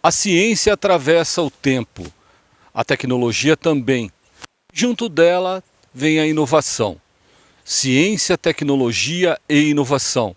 A ciência atravessa o tempo, a tecnologia também. Junto dela vem a inovação. Ciência, tecnologia e inovação.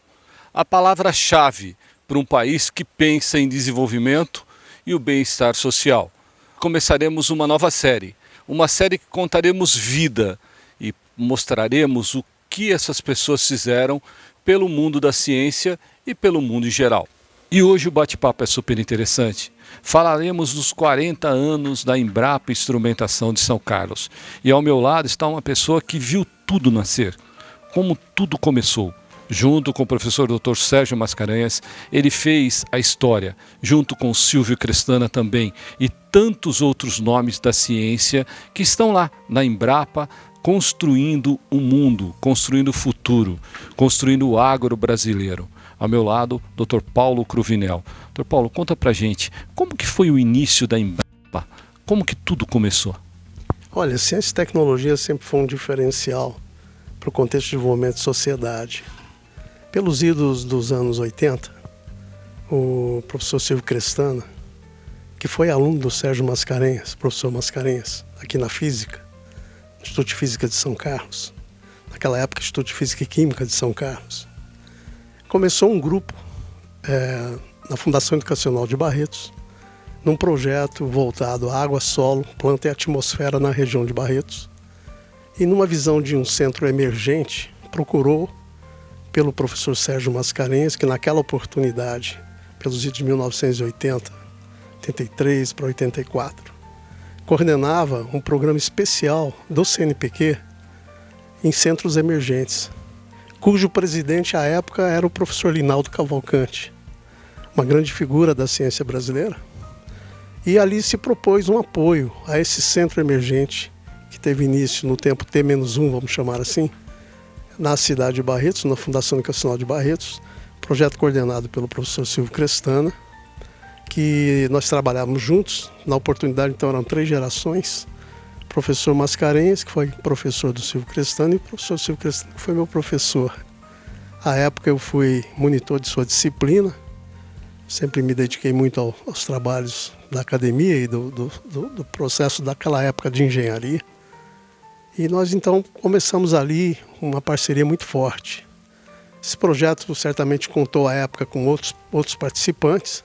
A palavra-chave para um país que pensa em desenvolvimento e o bem-estar social. Começaremos uma série que contaremos vida e mostraremos o que essas pessoas fizeram pelo mundo da ciência e pelo mundo em geral. E hoje o bate-papo é super interessante. Falaremos dos 40 anos da Embrapa Instrumentação de São Carlos. E ao meu lado está uma pessoa que viu tudo nascer, como tudo começou. Junto com o professor Dr. Sérgio Mascarenhas, ele fez a história, junto com Silvio Crestana também, e tantos outros nomes da ciência que estão lá na Embrapa, construindo o mundo, construindo o futuro, construindo o agro brasileiro. Ao meu lado, Dr. Paulo Cruvinel. Dr. Paulo, conta pra gente, como que foi o início da Embrapa? Como que tudo começou? Olha, ciência e tecnologia sempre foi um diferencial para o contexto de desenvolvimento de sociedade. Pelos idos dos anos 80, o professor Silvio Crestana, que foi aluno do Sérgio Mascarenhas, professor Mascarenhas, aqui na Física, no Instituto de Física de São Carlos, naquela época Instituto de Física e Química de São Carlos, começou um grupo na Fundação Educacional de Barretos, num projeto voltado à água, solo, planta e atmosfera na região de Barretos, e numa visão de um centro emergente, procurou pelo professor Sérgio Mascarenhas, que naquela oportunidade, pelos anos de 1980, 83 para 84, coordenava um programa especial do CNPq em centros emergentes, cujo presidente à época era o professor Linaldo Cavalcante, uma grande figura da ciência brasileira, e ali se propôs um apoio a esse centro emergente que teve início no tempo T-1, vamos chamar assim, na cidade de Barretos, na Fundação Educacional de Barretos, projeto coordenado pelo professor Silvio Crestana, que nós trabalhávamos juntos. Na oportunidade, então, eram 3 gerações. O professor Mascarenhas, que foi professor do Silvio Crestana, e o professor Silvio Crestana, que foi meu professor. À época, eu fui monitor de sua disciplina, sempre me dediquei muito aos trabalhos da academia e do processo daquela época de engenharia. E nós, então, começamos ali uma parceria muito forte. Esse projeto certamente contou à época com outros participantes.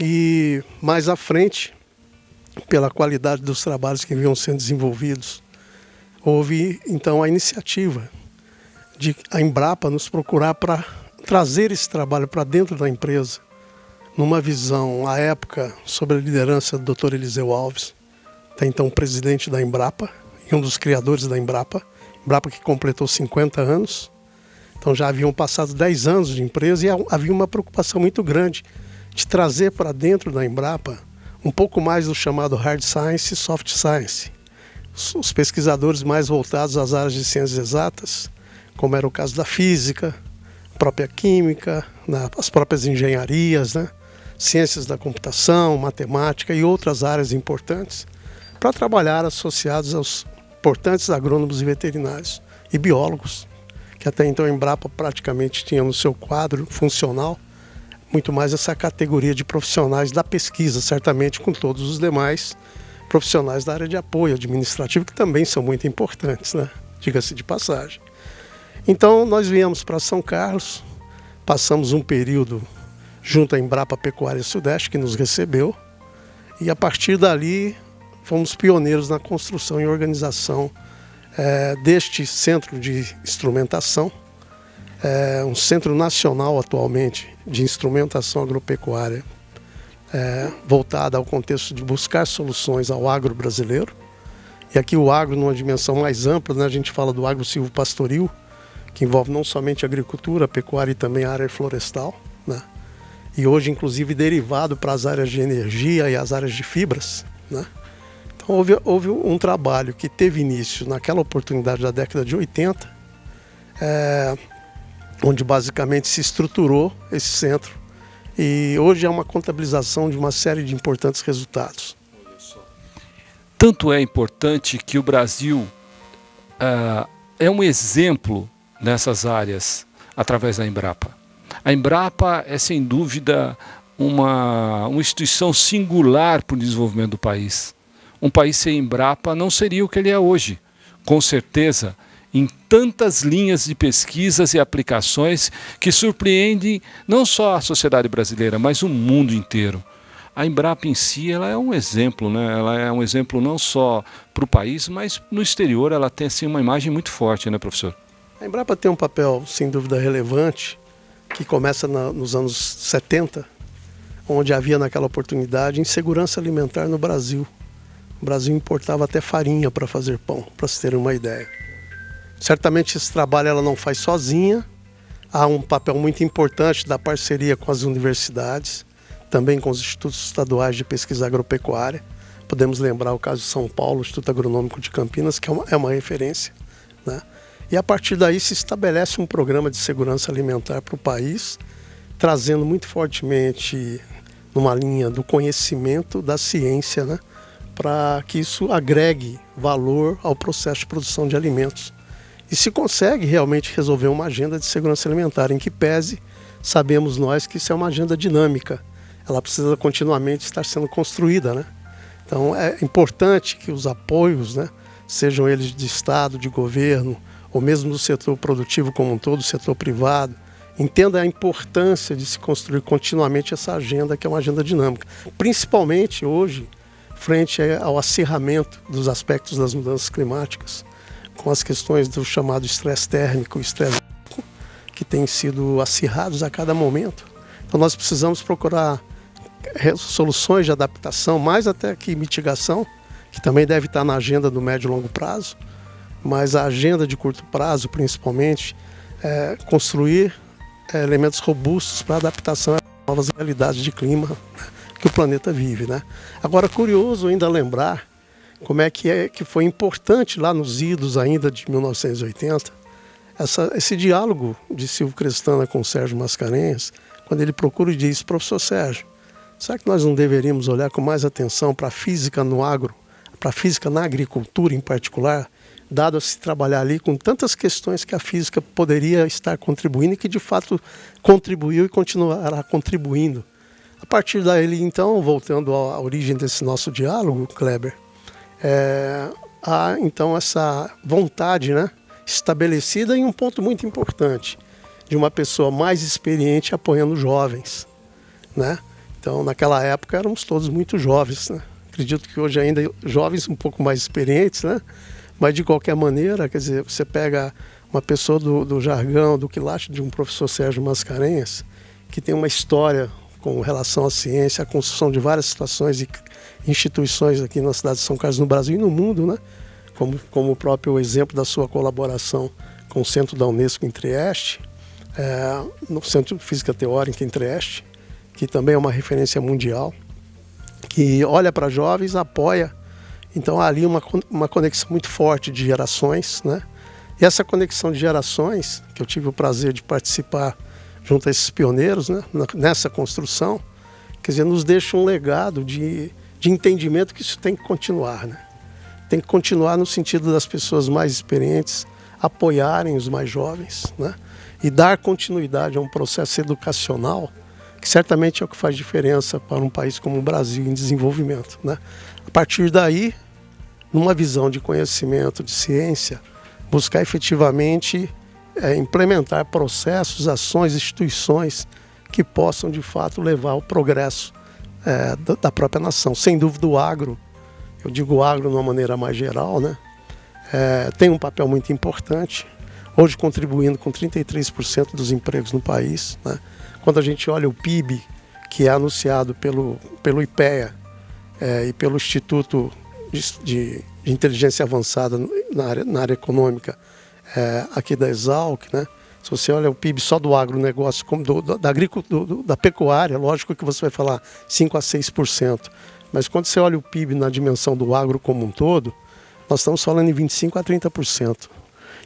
E mais à frente, pela qualidade dos trabalhos que vinham sendo desenvolvidos, houve, então, a iniciativa de a Embrapa nos procurar para trazer esse trabalho para dentro da empresa, numa visão, à época, sob a liderança do Dr. Eliseu Alves, até então presidente da Embrapa, um dos criadores da Embrapa que completou 50 anos. Então já haviam passado 10 anos de empresa e havia uma preocupação muito grande de trazer para dentro da Embrapa um pouco mais do chamado hard science e soft science. Os pesquisadores mais voltados às áreas de ciências exatas, como era o caso da física, própria química, as próprias engenharias, ciências da computação, matemática e outras áreas importantes, para trabalhar associados aos importantes agrônomos e veterinários e biólogos, que até então a Embrapa praticamente tinha no seu quadro funcional muito mais essa categoria de profissionais da pesquisa, certamente com todos os demais profissionais da área de apoio administrativo, que também são muito importantes, diga-se de passagem. Então nós viemos para São Carlos, passamos um período junto à Embrapa Pecuária Sudeste, que nos recebeu, e a partir dali fomos pioneiros na construção e organização deste centro de instrumentação, um centro nacional atualmente de instrumentação agropecuária, voltada ao contexto de buscar soluções ao agro brasileiro. E aqui o agro numa dimensão mais ampla, a gente fala do agro silvopastoril, que envolve não somente a agricultura, a pecuária e também a área florestal, e hoje inclusive derivado para as áreas de energia e as áreas de fibras, Então houve um trabalho que teve início naquela oportunidade da década de 80, onde basicamente se estruturou esse centro, e hoje é uma contabilização de uma série de importantes resultados. Tanto é importante que o Brasil é um exemplo nessas áreas através da Embrapa. A Embrapa é sem dúvida uma instituição singular para o desenvolvimento do país. Um país sem Embrapa não seria o que ele é hoje. Com certeza, em tantas linhas de pesquisas e aplicações que surpreendem não só a sociedade brasileira, mas o mundo inteiro. A Embrapa em si, ela é um exemplo, né? Ela é um exemplo não só para o país, mas no exterior ela tem assim, uma imagem muito forte, né, professor? A Embrapa tem um papel, sem dúvida, relevante, que começa nos anos 70, onde havia naquela oportunidade insegurança alimentar no Brasil. O Brasil importava até farinha para fazer pão, para se terem uma ideia. Certamente esse trabalho ela não faz sozinha, há um papel muito importante da parceria com as universidades, também com os institutos estaduais de pesquisa agropecuária. Podemos lembrar o caso de São Paulo, o Instituto Agronômico de Campinas, que é uma referência, né? E a partir daí se estabelece um programa de segurança alimentar para o país, trazendo muito fortemente numa linha do conhecimento, da ciência, né? Para que isso agregue valor ao processo de produção de alimentos. E se consegue realmente resolver uma agenda de segurança alimentar, em que pese, sabemos nós que isso é uma agenda dinâmica. Ela precisa continuamente estar sendo construída, né? Então é importante que os apoios, né, sejam eles de Estado, de governo, ou mesmo do setor produtivo como um todo, do setor privado, entenda a importância de se construir continuamente essa agenda, que é uma agenda dinâmica. Principalmente hoje, frente ao acirramento dos aspectos das mudanças climáticas, com as questões do chamado estresse térmico e estresse que têm sido acirrados a cada momento. Então nós precisamos procurar soluções de adaptação, mais até que mitigação, que também deve estar na agenda do médio e longo prazo, mas a agenda de curto prazo, principalmente, é construir elementos robustos para adaptação às novas realidades de clima, né, que o planeta vive, né? Agora, curioso ainda lembrar como é que foi importante lá nos idos ainda de 1980, esse diálogo de Silvio Crestana com Sérgio Mascarenhas, quando ele procura e diz: professor Sérgio, será que nós não deveríamos olhar com mais atenção para a física no agro, para a física na agricultura em particular, dado a se trabalhar ali com tantas questões que a física poderia estar contribuindo e que de fato contribuiu e continuará contribuindo. A partir daí, então, voltando à origem desse nosso diálogo, Kleber, há então essa vontade, né, estabelecida em um ponto muito importante, de uma pessoa mais experiente apoiando jovens, né? Então, naquela época, éramos todos muito jovens, né? Acredito que hoje ainda jovens um pouco mais experientes, né? Mas, de qualquer maneira, quer dizer, você pega uma pessoa do jargão, do quilate de um professor Sérgio Mascarenhas, que tem uma história com relação à ciência, a construção de várias situações e instituições aqui na cidade de São Carlos, no Brasil e no mundo, né? Como o próprio exemplo da sua colaboração com o Centro da Unesco em Trieste, no Centro de Física Teórica em Trieste, que também é uma referência mundial, que olha para jovens, apoia. Então há ali uma conexão muito forte de gerações, né? E essa conexão de gerações, que eu tive o prazer de participar junto a esses pioneiros, né, nessa construção, quer dizer, nos deixa um legado de entendimento que isso tem que continuar, né? Tem que continuar no sentido das pessoas mais experientes apoiarem os mais jovens, né? E dar continuidade a um processo educacional que certamente é o que faz diferença para um país como o Brasil em desenvolvimento, né? A partir daí, numa visão de conhecimento, de ciência, buscar efetivamente implementar processos, ações, instituições que possam de fato levar ao progresso da própria nação. Sem dúvida o agro, eu digo o agro de uma maneira mais geral, né? Tem um papel muito importante, hoje contribuindo com 33% dos empregos no país, né? Quando a gente olha o PIB, que é anunciado pelo IPEA e pelo Instituto de Inteligência Avançada na área econômica aqui da Exalc, né? Se você olha o PIB só do agronegócio, da pecuária, lógico que você vai falar 5 a 6%. Mas quando você olha o PIB na dimensão do agro como um todo, nós estamos falando em 25 a 30%.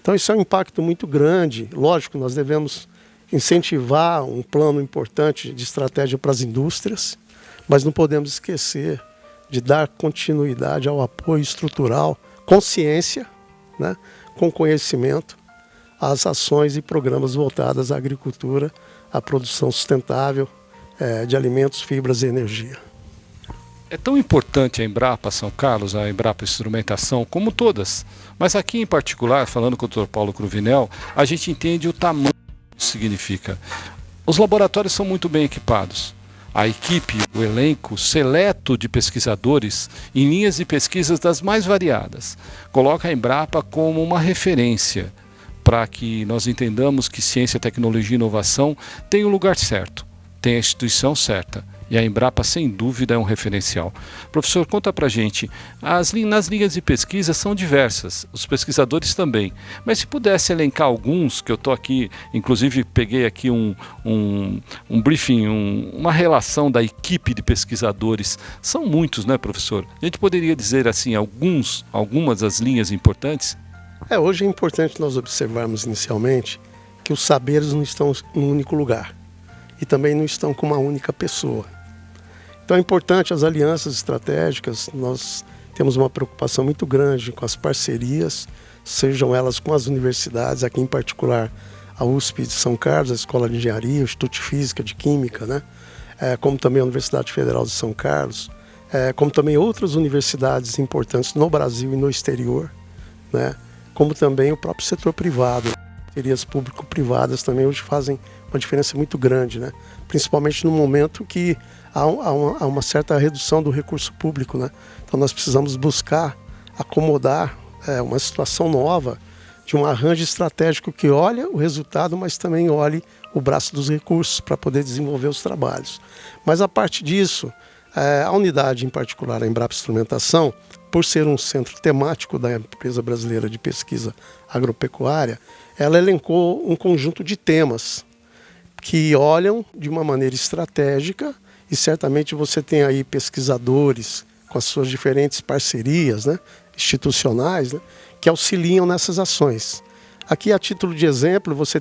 Então isso é um impacto muito grande. Lógico, nós devemos incentivar um plano importante de estratégia para as indústrias, mas não podemos esquecer de dar continuidade ao apoio estrutural, com ciência, né, com conhecimento, às ações e programas voltados à agricultura, à produção sustentável de alimentos, fibras e energia. É tão importante a Embrapa São Carlos, a Embrapa Instrumentação, como todas. Mas aqui em particular, falando com o Dr. Paulo Cruvinel, a gente entende o tamanho que isso significa. Os laboratórios são muito bem equipados. A equipe, o elenco seleto de pesquisadores em linhas de pesquisas das mais variadas, coloca a Embrapa como uma referência para que nós entendamos que ciência, tecnologia e inovação tem o lugar certo, tem a instituição certa. E a Embrapa, sem dúvida, é um referencial. Professor, conta pra gente, nas linhas de pesquisa são diversas, os pesquisadores também, mas se pudesse elencar alguns, que eu estou aqui, inclusive peguei aqui um briefing, uma relação da equipe de pesquisadores, são muitos, né, professor? A gente poderia dizer assim, algumas das linhas importantes? Hoje é importante nós observarmos inicialmente que os saberes não estão num único lugar e também não estão com uma única pessoa. Então é importante as alianças estratégicas, nós temos uma preocupação muito grande com as parcerias, sejam elas com as universidades, aqui em particular a USP de São Carlos, a Escola de Engenharia, o Instituto de Física, de Química, né? Como também a Universidade Federal de São Carlos, como também outras universidades importantes no Brasil e no exterior, né? Como também o próprio setor privado. Parcerias público-privadas também hoje fazem uma diferença muito grande, né? Principalmente no momento que há uma certa redução do recurso público, né? Então nós precisamos buscar acomodar uma situação nova de um arranjo estratégico que olha o resultado, mas também olhe o braço dos recursos para poder desenvolver os trabalhos. Mas a partir disso, a unidade em particular, a Embrapa Instrumentação, por ser um centro temático da empresa brasileira de pesquisa agropecuária, ela elencou um conjunto de temas que olham de uma maneira estratégica e certamente você tem aí pesquisadores com as suas diferentes parcerias, né, institucionais, né, que auxiliam nessas ações. Aqui, a título de exemplo, você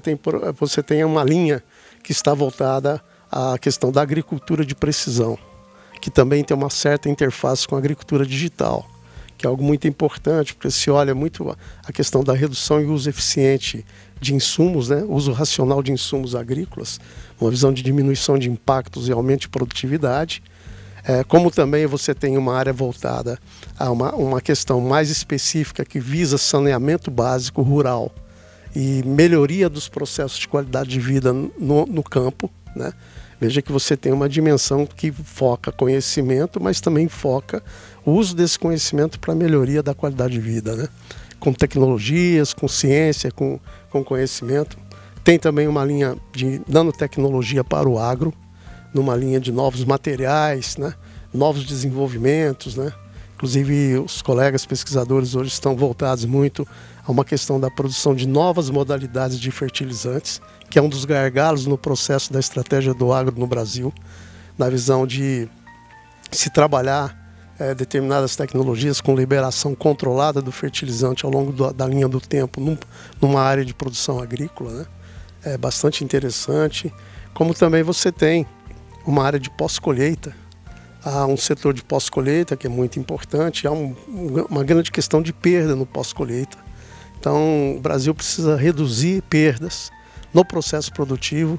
tem uma linha que está voltada à questão da agricultura de precisão, que também tem uma certa interface com a agricultura digital, que é algo muito importante, porque se olha muito a questão da redução e uso eficiente de insumos, né? Uso racional de insumos agrícolas, uma visão de diminuição de impactos e aumento de produtividade, como também você tem uma área voltada a uma questão mais específica que visa saneamento básico rural e melhoria dos processos de qualidade de vida no campo, né? Veja que você tem uma dimensão que foca conhecimento, mas também foca o uso desse conhecimento para a melhoria da qualidade de vida, né? Com tecnologias, com ciência, com conhecimento. Tem também uma linha de nanotecnologia para o agro, numa linha de novos materiais, né? Novos desenvolvimentos, né? Inclusive, os colegas pesquisadores hoje estão voltados muito a uma questão da produção de novas modalidades de fertilizantes, que é um dos gargalos no processo da estratégia do agro no Brasil, na visão de se trabalhar determinadas tecnologias com liberação controlada do fertilizante ao longo da linha do tempo numa área de produção agrícola, né? É bastante interessante. Como também você tem uma área de pós-colheita, há um setor de pós-colheita que é muito importante, há uma grande questão de perda no pós-colheita. Então o Brasil precisa reduzir perdas no processo produtivo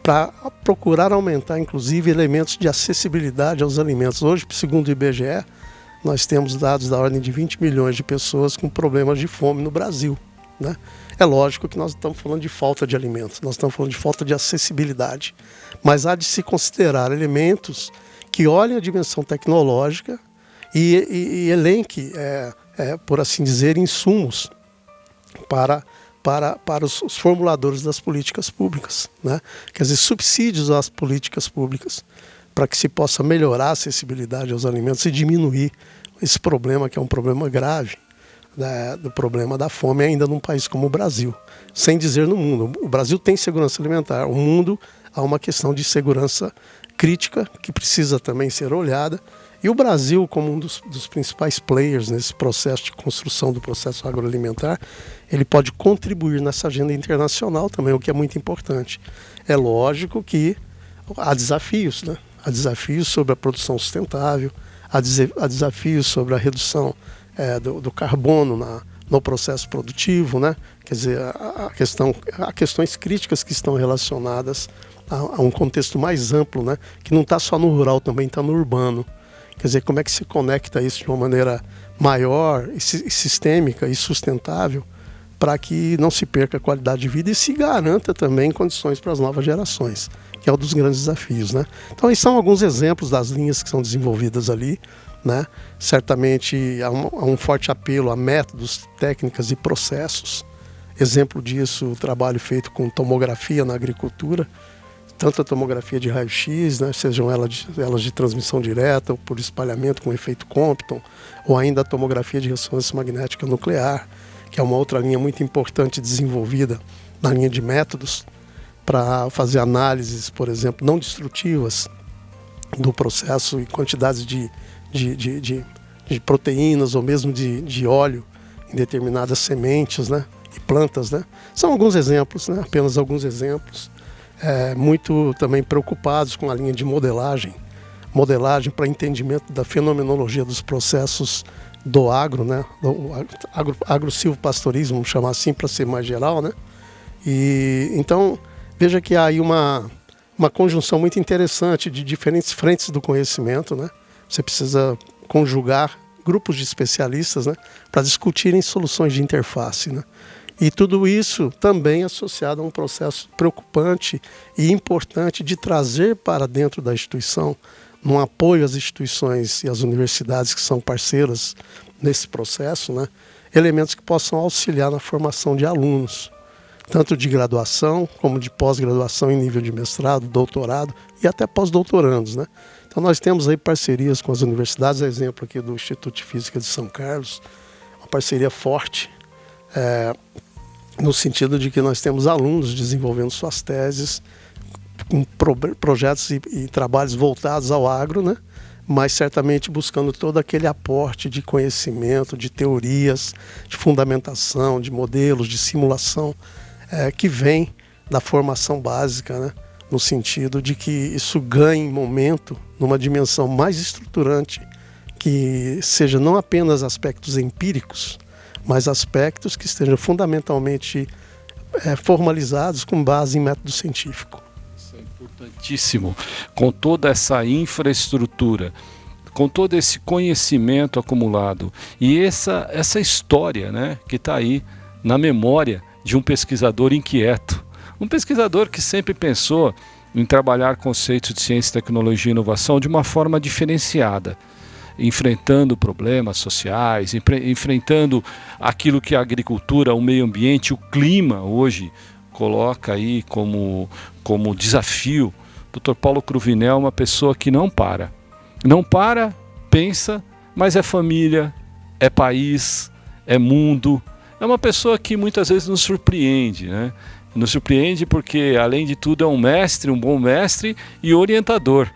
para procurar aumentar, inclusive, elementos de acessibilidade aos alimentos. Hoje, segundo o IBGE, nós temos dados da ordem de 20 milhões de pessoas com problemas de fome no Brasil, né? É lógico que nós estamos falando de falta de alimentos, nós estamos falando de falta de acessibilidade, mas há de se considerar elementos que olhem a dimensão tecnológica e elenque, por assim dizer, insumos para os formuladores das políticas públicas, né? Quer dizer, subsídios às políticas públicas para que se possa melhorar a acessibilidade aos alimentos e diminuir esse problema, que é um problema grave, do problema da fome ainda num país como o Brasil, sem dizer no mundo. O Brasil tem segurança alimentar, o mundo há uma questão de segurança crítica que precisa também ser olhada, e o Brasil, como um dos principais players nesse processo de construção do processo agroalimentar, ele pode contribuir nessa agenda internacional também, o que é muito importante. É lógico que há desafios, né? Há desafios sobre a produção sustentável, há desafios sobre a redução do carbono no processo produtivo, né? Quer dizer, há questões críticas que estão relacionadas a um contexto mais amplo, né? Que não está só no rural, também está no urbano. Quer dizer, como é que se conecta isso de uma maneira maior, e sistêmica e sustentável, para que não se perca a qualidade de vida e se garanta também condições para as novas gerações, que é um dos grandes desafios, né? Então, esses são alguns exemplos das linhas que são desenvolvidas ali, né? Certamente há um forte apelo a métodos, técnicas e processos. Exemplo disso, o trabalho feito com tomografia na agricultura, tanto a tomografia de raio-x, né, sejam elas de transmissão direta ou por espalhamento com efeito Compton, ou ainda a tomografia de ressonância magnética nuclear, que é uma outra linha muito importante desenvolvida na linha de métodos para fazer análises, por exemplo, não destrutivas do processo e quantidades de proteínas ou mesmo de óleo em determinadas sementes, né, e plantas, né. São alguns exemplos, né, apenas alguns exemplos. Muito também preocupados com a linha de modelagem para entendimento da fenomenologia dos processos do agro, né, do agro-silvopastorismo, vamos chamar assim para ser mais geral, né. E então veja que há aí uma conjunção muito interessante de diferentes frentes do conhecimento, né. Você precisa conjugar grupos de especialistas, né, para discutirem soluções de interface, né. E tudo isso também associado a um processo preocupante e importante de trazer para dentro da instituição, num apoio às instituições e às universidades que são parceiras nesse processo, né, elementos que possam auxiliar na formação de alunos, tanto de graduação como de pós-graduação em nível de mestrado, doutorado e até pós-doutorandos, né. Então nós temos aí parcerias com as universidades, exemplo aqui do Instituto de Física de São Carlos, uma parceria forte, no sentido de que nós temos alunos desenvolvendo suas teses com projetos e trabalhos voltados ao agro, né? Mas certamente buscando todo aquele aporte de conhecimento, de teorias, de fundamentação, de modelos, de simulação, que vem da formação básica, né? No sentido de que isso ganhe momento numa dimensão mais estruturante, que seja não apenas aspectos empíricos, mas aspectos que estejam fundamentalmente formalizados com base em método científico. Isso é importantíssimo. Com toda essa infraestrutura, com todo esse conhecimento acumulado e essa história, né, que está aí na memória de um pesquisador inquieto, um pesquisador que sempre pensou em trabalhar conceitos de ciência, tecnologia e inovação de uma forma diferenciada, enfrentando problemas sociais, enfrentando aquilo que a agricultura, o meio ambiente, o clima hoje coloca aí como desafio. Dr. Paulo Cruvinel é uma pessoa que não para, pensa, mas é família, é país, é mundo. É uma pessoa que muitas vezes nos surpreende, né? Nos surpreende porque, além de tudo, é um mestre, um bom mestre e orientador.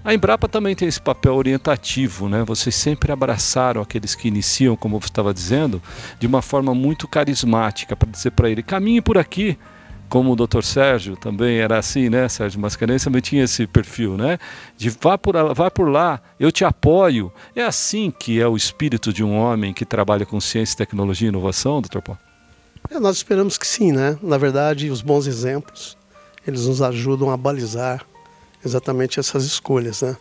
A Embrapa também tem esse papel orientativo, né? Vocês sempre abraçaram aqueles que iniciam, como você estava dizendo, de uma forma muito carismática, para dizer para ele, caminhe por aqui, como o Dr. Sérgio também era assim, né? Sérgio Mascarenhas também tinha esse perfil, né? De vá por lá, eu te apoio. É assim que é o espírito de um homem que trabalha com ciência, tecnologia e inovação, Dr. Paulo? Nós esperamos que sim, né? Na verdade, os bons exemplos, eles nos ajudam a balizar exatamente essas escolhas, né?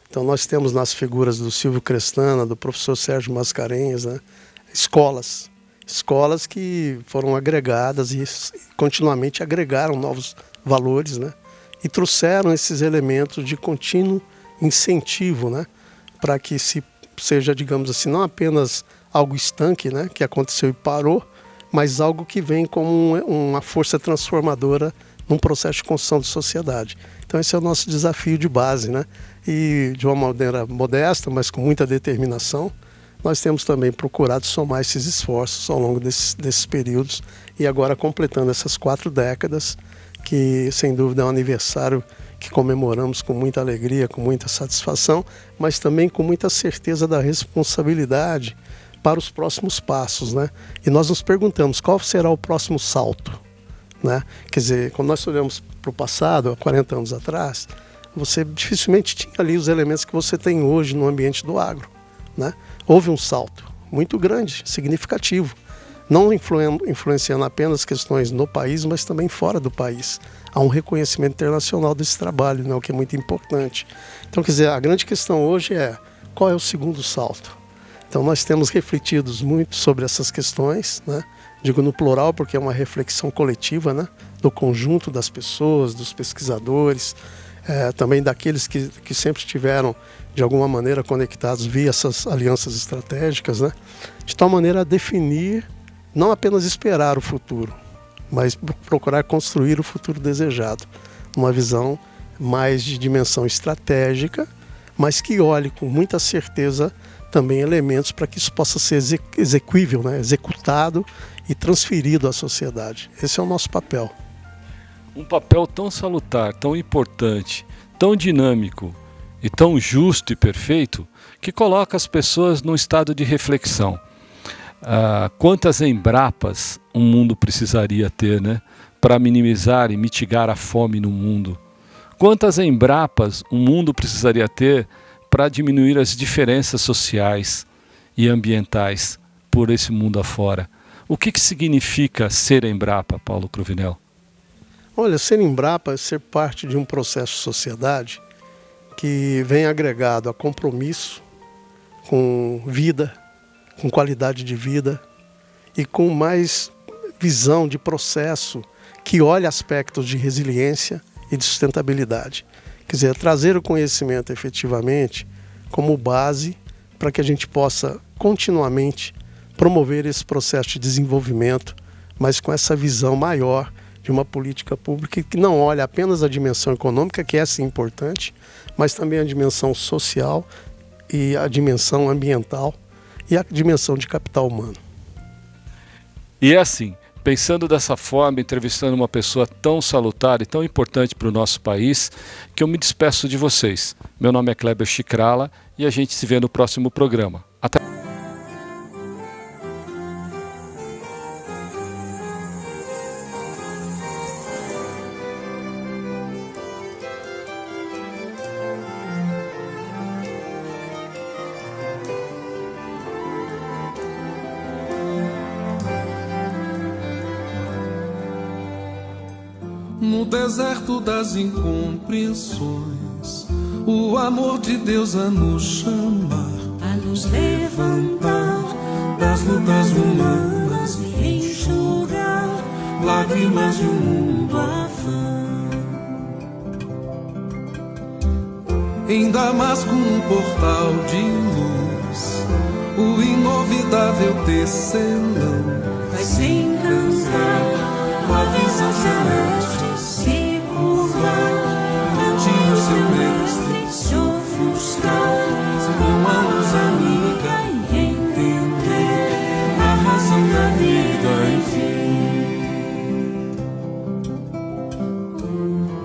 Então nós temos nas figuras do Silvio Crestana, do professor Sérgio Mascarenhas, né, escolas que foram agregadas e continuamente agregaram novos valores, né, e trouxeram esses elementos de contínuo incentivo, né, para que se seja, digamos assim, não apenas algo estanque, né, que aconteceu e parou, mas algo que vem como uma força transformadora num processo de construção de sociedade. Então esse é o nosso desafio de base, né? E de uma maneira modesta, mas com muita determinação, nós temos também procurado somar esses esforços ao longo desses períodos e agora completando essas 4 décadas, que sem dúvida é um aniversário que comemoramos com muita alegria, com muita satisfação, mas também com muita certeza da responsabilidade para os próximos passos, né? E nós nos perguntamos qual será o próximo salto, né? Quer dizer, quando nós olhamos para o passado, há 40 anos atrás, você dificilmente tinha ali os elementos que você tem hoje no ambiente do agro, né? Houve um salto muito grande, significativo, não influenciando apenas questões no país, mas também fora do país. Há um reconhecimento internacional desse trabalho, né, o que é muito importante. Então, quer dizer, a grande questão hoje é qual é o segundo salto. Então, nós temos refletido muito sobre essas questões, né? Digo no plural porque é uma reflexão coletiva, né? Do conjunto das pessoas, dos pesquisadores, também daqueles que sempre estiveram, de alguma maneira, conectados via essas alianças estratégicas, né? De tal maneira a definir, não apenas esperar o futuro, mas procurar construir o futuro desejado. Uma visão mais de dimensão estratégica, mas que olhe com muita certeza também elementos para que isso possa ser execuível, né? Executado e transferido à sociedade. Esse é o nosso papel. Um papel tão salutar, tão importante, tão dinâmico e tão justo e perfeito que coloca as pessoas num estado de reflexão. Quantas Embrapas o mundo precisaria ter, né, para minimizar e mitigar a fome no mundo? Quantas Embrapas o mundo precisaria ter para diminuir as diferenças sociais e ambientais por esse mundo afora? O que significa ser Embrapa, Paulo Cruvinel? Olha, ser Embrapa é ser parte de um processo de sociedade que vem agregado a compromisso com vida, com qualidade de vida e com mais visão de processo que olha aspectos de resiliência e de sustentabilidade. Quer dizer, trazer o conhecimento efetivamente como base para que a gente possa continuamente promover esse processo de desenvolvimento, mas com essa visão maior de uma política pública que não olha apenas a dimensão econômica, que é sim importante, mas também a dimensão social e a dimensão ambiental e a dimensão de capital humano. E é assim, pensando dessa forma, entrevistando uma pessoa tão salutar e tão importante para o nosso país, que eu me despeço de vocês. Meu nome é Kleber Chicrala e a gente se vê no próximo programa. Até. No deserto das incompreensões, o amor de Deus a nos chamar, a nos levantar das lutas humanas e enxugar lágrimas de um mundo afã. Em Damasco, um portal de luz, o inovidável tecelão vai se encantar com a visão celeste, se curvar ante o seu mestre, se ofuscar com a luz amiga e entender a razão da vida, enfim.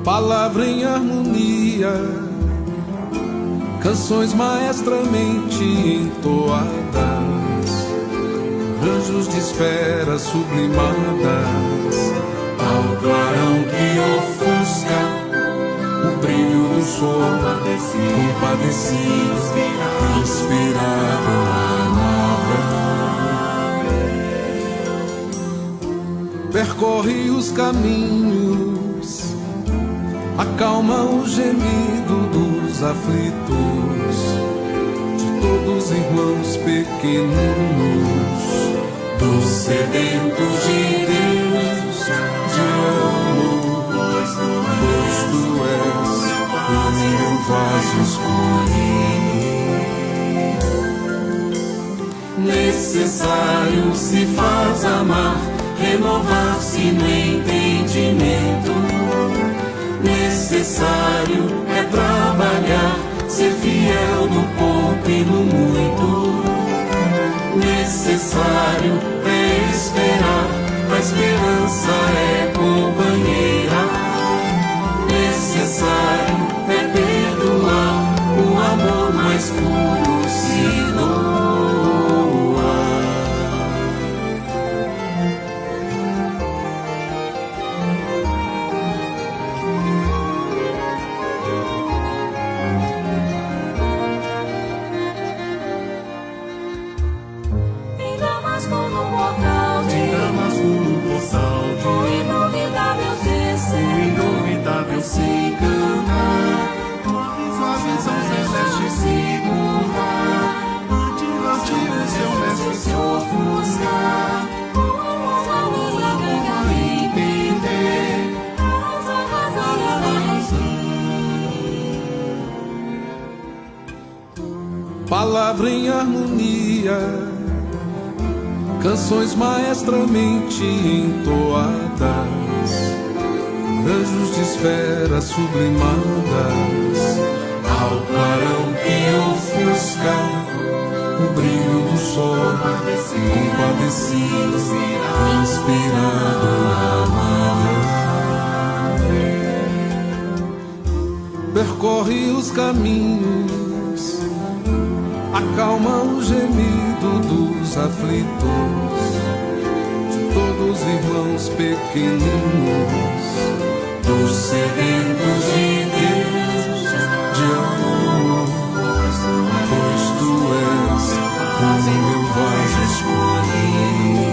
Palavra em harmonia, canções maestramente entoadas, anjos de esferas sublimadas, ao clarão que ofusca o brilho do sol, compadecido, inspirado amava. Percorre os caminhos, acalma o gemido dos aflitos, de todos irmãos pequeninos, dos sedentos de Deus, de amor, pois tu és o meu vaso escolhido. necessário se faz amar, renovar-se no entendimento. Necessário é trabalhar, ser fiel no pouco e no muito. Necessário é esperar, a esperança é companheira. Necessário é perdoar, o amor mais puro se doa. Em Damasco, eu sei cantar. Sua visão celeste segurar, ante o seu mestre se ofuscar. Palavra em harmonia, canções maestramente entoadas, anjos de esferas sublimadas, ao clarão que ofusca o brilho do sol, compadecido, inspirado a amar. Percorre os caminhos, acalma o gemido dos aflitos, de todos irmãos pequeninos, dos sedentos de Deus, de amor, pois tu és o meu vaso escolhido.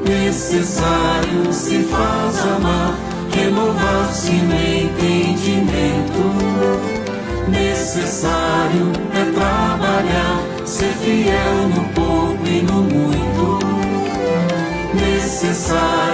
Necessário se faz amar, renovar-se no entendimento. Necessário é trabalhar, ser fiel no pouco e no muito. Necessário